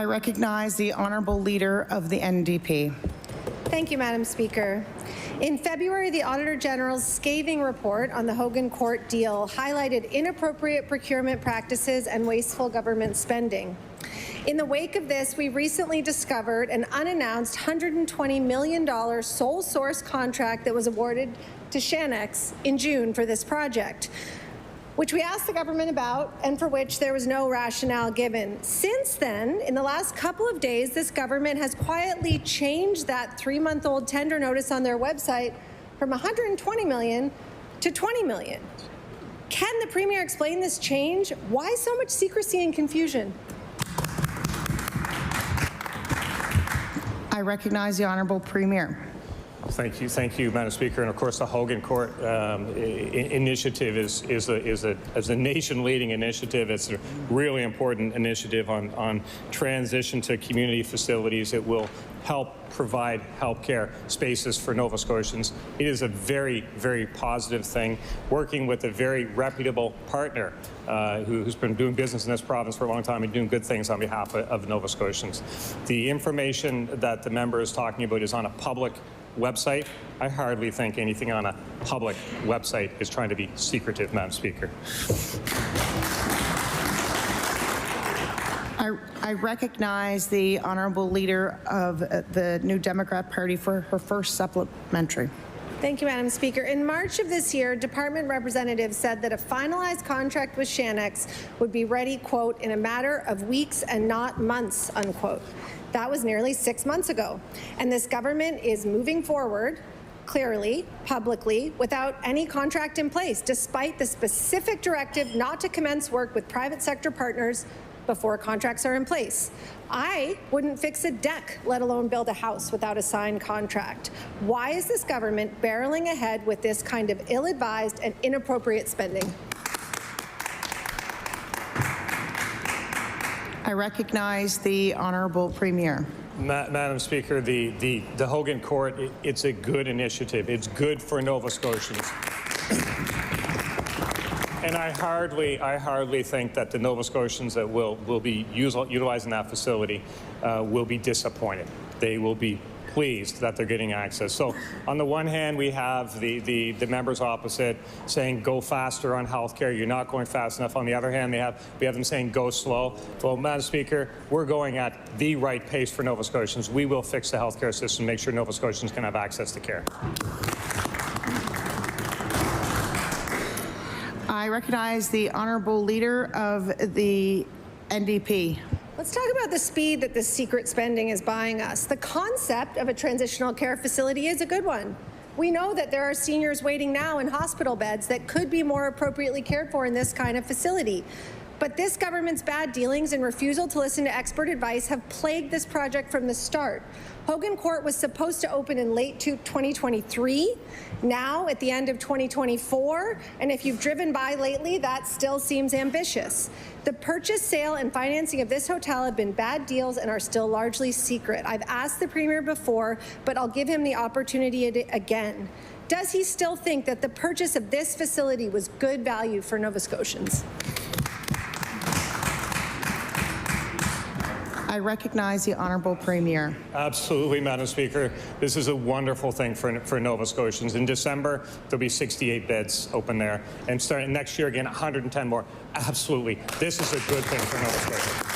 I recognize the Honourable Leader of the NDP. Thank you, Madam Speaker. In February, the Auditor General's scathing report on the Hogan Court deal highlighted inappropriate procurement practices and wasteful government spending. In the wake of this, we recently discovered an unannounced $120 million sole source contract that was awarded to Shanex in June for this project, which we asked the government about and for which there was no rationale given. Since then, in the last couple of days, this government has quietly changed that 3-month-old tender notice on their website from $120 million to $20 million. Can the Premier explain this change? Why so much secrecy and confusion? I recognize the Honourable Premier. Thank you, Madam Speaker. And of course, the Hogan Court initiative is a nation-leading initiative. It's a really important initiative on transition to community facilities. It will help provide healthcare spaces for Nova Scotians. It is a very, very positive thing. Working with a very reputable partner who's been doing business in this province for a long time and doing good things on behalf of Nova Scotians. The information that the member is talking about is on a public website. I hardly think anything on a public website is trying to be secretive, Madam Speaker. I recognize the Honourable Leader of the New Democrat Party for her first supplementary. Thank you, Madam Speaker. In March of this year, department representatives said that a finalized contract with Shanex would be ready, quote, in a matter of weeks and not months, unquote. That was nearly 6 months ago. And this government is moving forward, clearly, publicly, without any contract in place, despite the specific directive not to commence work with private sector partners before contracts are in place. I wouldn't fix a deck, let alone build a house, without a signed contract. Why is this government barreling ahead with this kind of ill-advised and inappropriate spending? I recognize the Honourable Premier. Madam Speaker, the Hogan Court, it's a good initiative. It's good for Nova Scotians. And I hardly think that the Nova Scotians that will be utilizing that facility will be disappointed. They will be pleased that they're getting access. So on the one hand, we have the members opposite saying go faster on healthcare. You're not going fast enough. On the other hand, we have them saying go slow. Well, Madam Speaker, we're going at the right pace for Nova Scotians. We will fix the healthcare system, make sure Nova Scotians can have access to care. I recognize the Honourable Leader of the NDP. Let's talk about the speed that this secret spending is buying us. The concept of a transitional care facility is a good one. We know that there are seniors waiting now in hospital beds that could be more appropriately cared for in this kind of facility. But this government's bad dealings and refusal to listen to expert advice have plagued this project from the start. Hogan Court was supposed to open in late 2023, now at the end of 2024, and if you've driven by lately, that still seems ambitious. The purchase, sale, and financing of this hotel have been bad deals and are still largely secret. I've asked the Premier before, but I'll give him the opportunity again. Does he still think that the purchase of this facility was good value for Nova Scotians? I recognize the Honourable Premier. Absolutely, Madam Speaker. This is a wonderful thing for Nova Scotians. In December, there'll be 68 beds open there. And starting next year, again, 110 more. Absolutely. This is a good thing for Nova Scotia.